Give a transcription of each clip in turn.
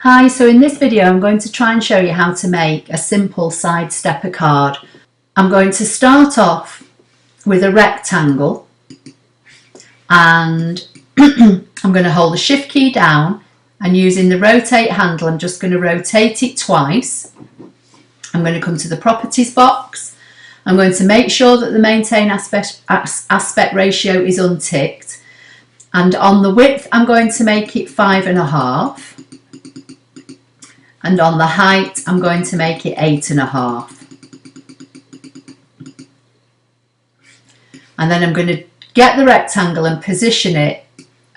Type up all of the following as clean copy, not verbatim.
Hi, so in this video I'm going to try and show you how to make a simple Sidestepper card. I'm going to start off with a rectangle and I'm going to hold the shift key down and using the rotate handle I'm just going to rotate it twice. I'm going to come to the properties box. I'm going to make sure that the maintain aspect ratio is unticked, and on the width I'm going to make it 5.5. And on the height, I'm going to make it 8.5. And then I'm going to get the rectangle and position it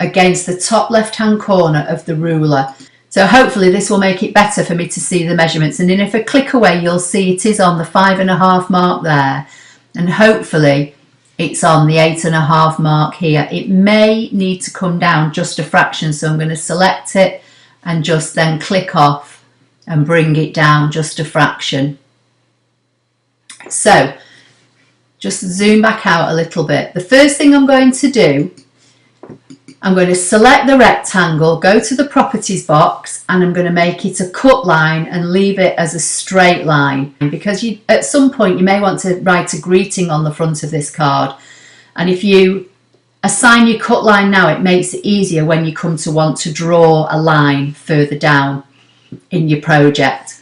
against the top left-hand corner of the ruler. So hopefully this will make it better for me to see the measurements. And then if I click away, you'll see it is on the 5.5 mark there. And hopefully it's on the 8.5 mark here. It may need to come down just a fraction. So I'm going to select it and just then click off and bring it down just a fraction. So just zoom back out a little bit. The first thing I'm going to do, I'm going to select the rectangle, go to the properties box, and I'm going to make it a cut line and leave it as a straight line, because at some point you may want to write a greeting on the front of this card, and if you assign your cut line now, it makes it easier when you come to want to draw a line further down in your project.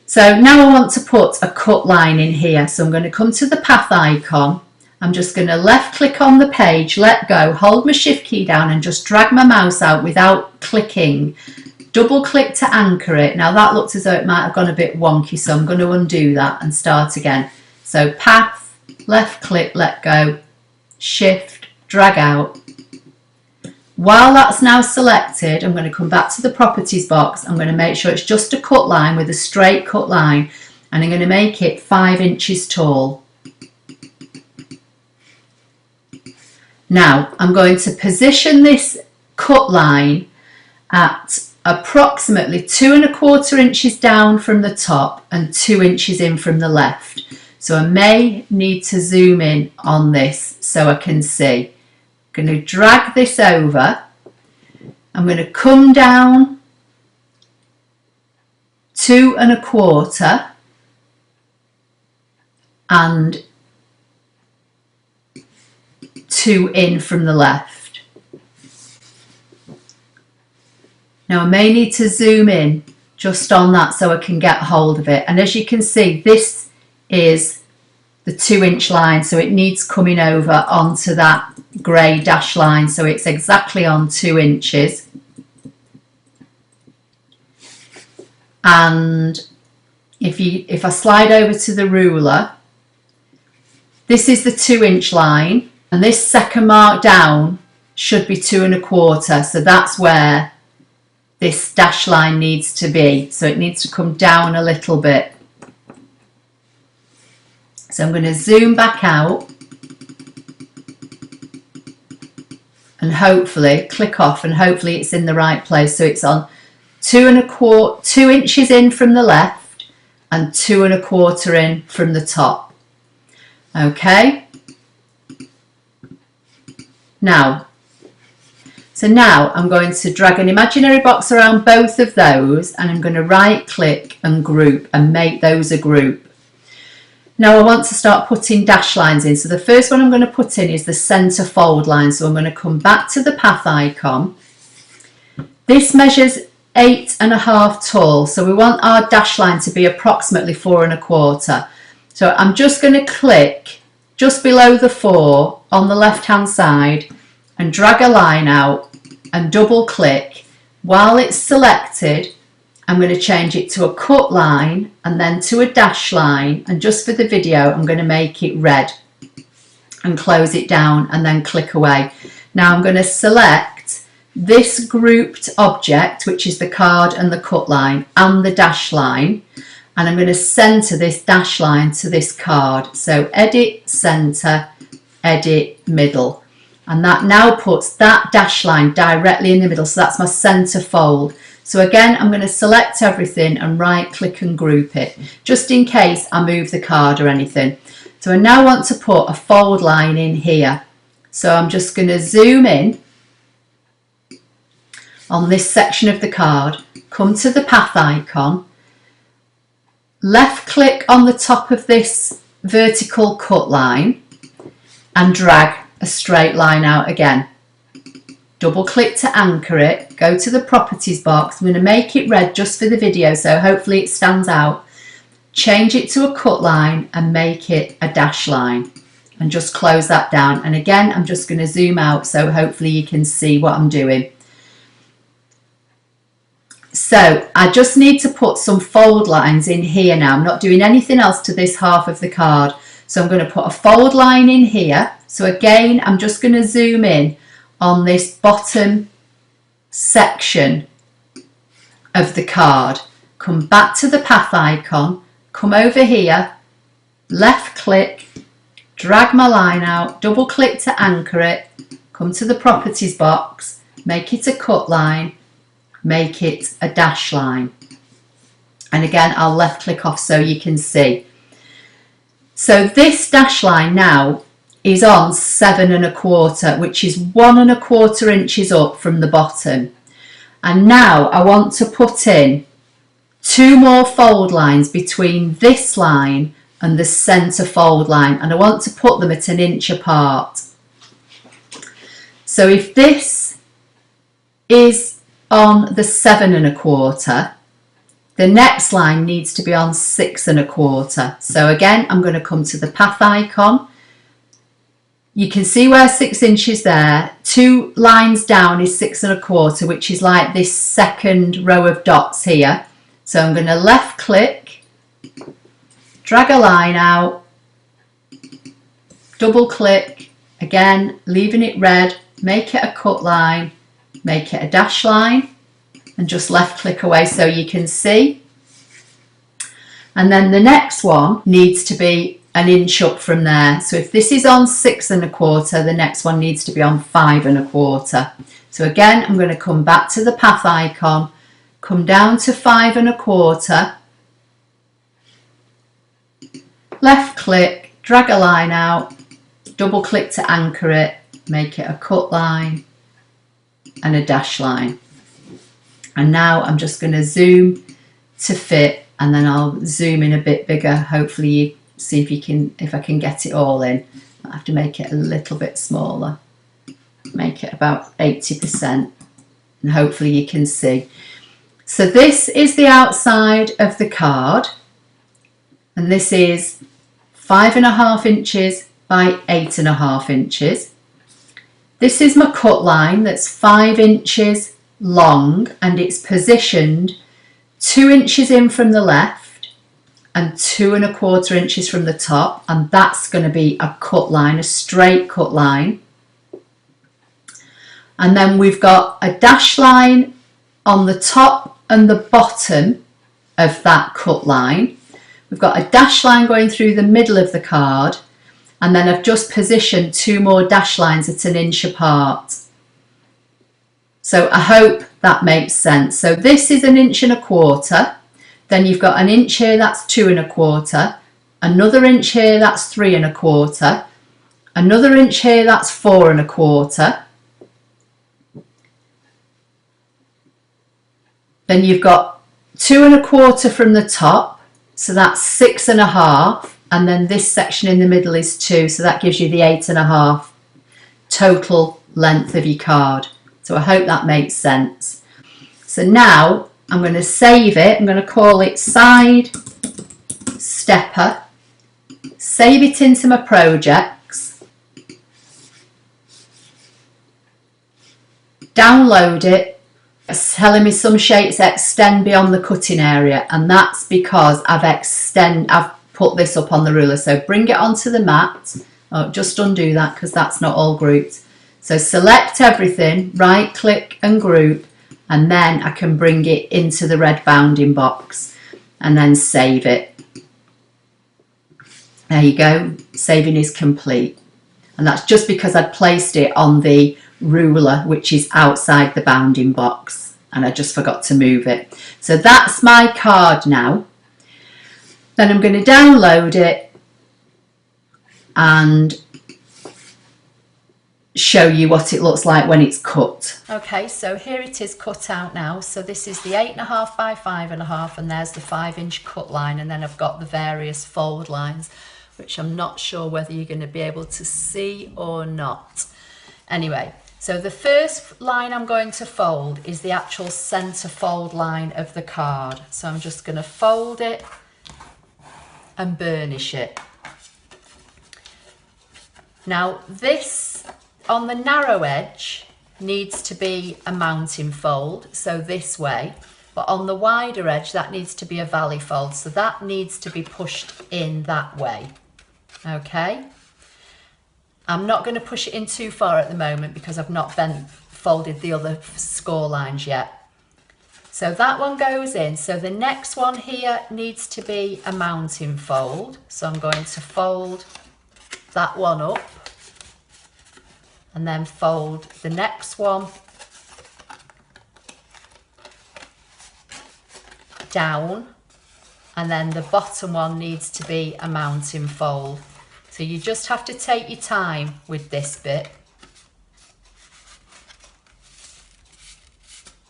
So now I want to put a cut line in here, so I'm going to come to the path icon. I'm just going to left click on the page, let go, hold my shift key down and just drag my mouse out without clicking. Double click to anchor it. Now that looks as though it might have gone a bit wonky, so I'm going to undo that and start again. So path, left click, let go, shift, drag out. While that's now selected, I'm going to come back to the properties box. I'm going to make sure it's just a cut line with a straight cut line, and I'm going to make it 5 inches tall. Now I'm going to position this cut line at approximately 2¼ inches down from the top and 2 inches in from the left. So I may need to zoom in on this so I can see. I'm going to drag this over. I'm going to come down 2¼ and 2 in from the left. Now I may need to zoom in just on that so I can get hold of it, and as you can see this is the 2-inch line, so it needs coming over onto that grey dash line, so it's exactly on 2 inches. And if I slide over to the ruler, this is the 2-inch line, and this second mark down should be 2¼ so that's where this dash line needs to be, so it needs to come down a little bit. So I'm going to zoom back out and hopefully click off, and hopefully it's in the right place. So it's on 2 inches in from the left and 2¼ in from the top. Okay. Now I'm going to drag an imaginary box around both of those, and I'm going to right click and group and make those a group. Now I want to start putting dash lines in. So the first one I'm going to put in is the center fold line. So I'm going to come back to the path icon. This measures 8.5 tall. So we want our dash line to be approximately 4¼ So I'm just going to click just below the 4 on the left hand side and drag a line out and double click. While it's selected, I'm going to change it to a cut line and then to a dash line, and just for the video I'm going to make it red and close it down and then click away. Now I'm going to select this grouped object, which is the card and the cut line and the dash line, and I'm going to center this dash line to this card. So edit, center, edit, middle, and that now puts that dash line directly in the middle, so that's my center fold. So again, I'm going to select everything and right click and group it, just in case I move the card or anything. So I now want to put a fold line in here. So I'm just going to zoom in on this section of the card, come to the path icon, left click on the top of this vertical cut line and drag a straight line out again. Double click to anchor it, go to the properties box. I'm going to make it red just for the video, so hopefully it stands out. Change it to a cut line and make it a dash line, and just close that down. And again, I'm just going to zoom out so hopefully you can see what I'm doing. So I just need to put some fold lines in here now. I'm not doing anything else to this half of the card. So I'm going to put a fold line in here. So again, I'm just going to zoom in on this bottom section of the card. Come back to the path icon, come over here, left click, drag my line out, double click to anchor it, come to the properties box, make it a cut line, make it a dash line. And again, I'll left click off so you can see. So this dash line now is on 7 1/4, which is 1 1/4 inches up from the bottom. And now I want to put in 2 more fold lines between this line and the center fold line, and I want to put them at 1 inch apart. So if this is on the 7 1/4, the next line needs to be on 6 1/4. So again, I'm going to come to the path icon. You can see where 6 inches there, 2 lines down is 6 1/4, which is like this second row of dots here. So I'm going to left click, drag a line out, double click, again, leaving it red, make it a cut line, make it a dash line, and just left click away so you can see. And then the next one needs to be 1 inch up from there. So if this is on 6 1/4, the next one needs to be on 5 1/4. So again, I'm going to come back to the path icon, come down to 5 1/4, left click, drag a line out, double click to anchor it, make it a cut line and a dash line. And now I'm just going to zoom to fit, and then I'll zoom in a bit bigger. Hopefully you see if I can get it all in. I have to make it a little bit smaller, make it about 80%, and hopefully you can see. So this is the outside of the card, and this is 5 1/2 inches by 8 1/2 inches. This is my cut line that's 5 inches long, and it's positioned 2 inches in from the left and 2 1/4 inches from the top, and that's going to be a cut line, a straight cut line. And then we've got a dash line on the top and the bottom of that cut line. We've got a dash line going through the middle of the card, and then I've just positioned 2 more dash lines at 1 inch apart. So I hope that makes sense. So this is 1 1/4 inches. Then you've got 1 inch here, that's 2 1/4. Another inch here, that's 3 1/4. Another inch here, that's 4 1/4. Then you've got 2 1/4 from the top, so that's 6 1/2. And then this section in the middle is 2, so that gives you the 8 1/2 total length of your card. So I hope that makes sense. So now I'm going to save it. I'm going to call it Sidestepper. Save it into my projects. Download it. It's telling me some shapes extend beyond the cutting area, and that's because I've put this up on the ruler. So bring it onto the mat. Oh, just undo that because that's not all grouped. So select everything, right click and group, and then I can bring it into the red bounding box and then save it. There you go, saving is complete. And that's just because I'd placed it on the ruler, which is outside the bounding box, and I just forgot to move it. So that's my card now. Then I'm going to download it and show you what it looks like when it's cut. Okay, so here it is cut out now. So this is the 8.5 by 5.5, and there's the 5-inch cut line, and then I've got the various fold lines, which I'm not sure whether you're going to be able to see or not. Anyway, so the first line I'm going to fold is the actual center fold line of the card. So I'm just going to fold it and burnish it. Now this, on the narrow edge, needs to be a mounting fold, so this way, but on the wider edge that needs to be a valley fold, so that needs to be pushed in that way. Okay, I'm not going to push it in too far at the moment because I've not folded the other score lines yet. So that one goes in. So the next one here needs to be a mounting fold, so I'm going to fold that one up and then fold the next one down, and then the bottom one needs to be a mounting fold. So you just have to take your time with this bit.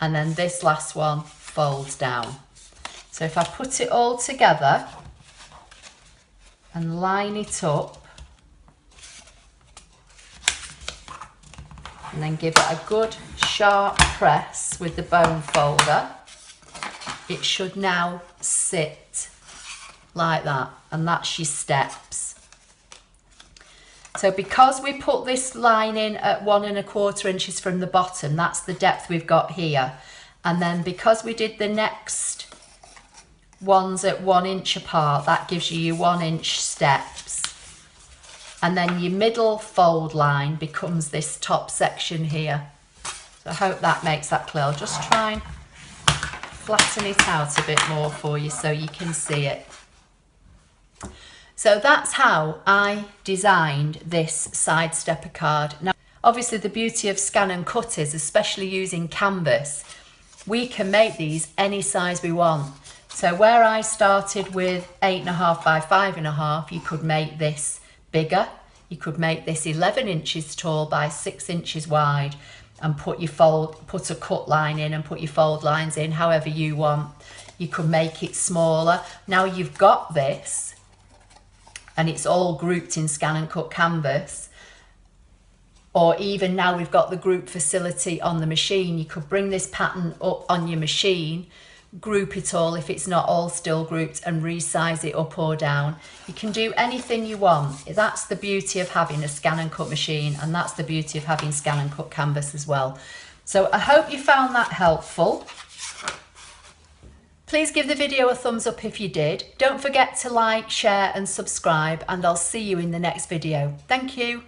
And then this last one folds down. So if I put it all together and line it up and then give it a good sharp press with the bone folder, it should now sit like that, and that's your steps. So because we put this line in at 1 1/4 inches from the bottom, that's the depth we've got here. And then because we did the next ones at 1 inch apart, that gives you your 1 inch steps. And then your middle fold line becomes this top section here. So I hope that makes that clear. I'll just try and flatten it out a bit more for you so you can see it. So that's how I designed this Sidestepper card. Now, obviously the beauty of ScanNCut is, especially using Canvas, we can make these any size we want. So where I started with 8.5 by 5.5, you could make this bigger. You could make this 11 inches tall by 6 inches wide and put a cut line in and put your fold lines in however you want. You could make it smaller. Now you've got this, and it's all grouped in ScanNCut Canvas, or even now we've got the group facility on the machine, you could bring this pattern up on your machine, group it all if it's not all still grouped, and resize it up or down. You can do anything you want. That's the beauty of having a ScanNCut machine, and that's the beauty of having ScanNCut Canvas as well. So I hope you found that helpful. Please give the video a thumbs up if you did. Don't forget to like, share and subscribe, and I'll see you in the next video. Thank you.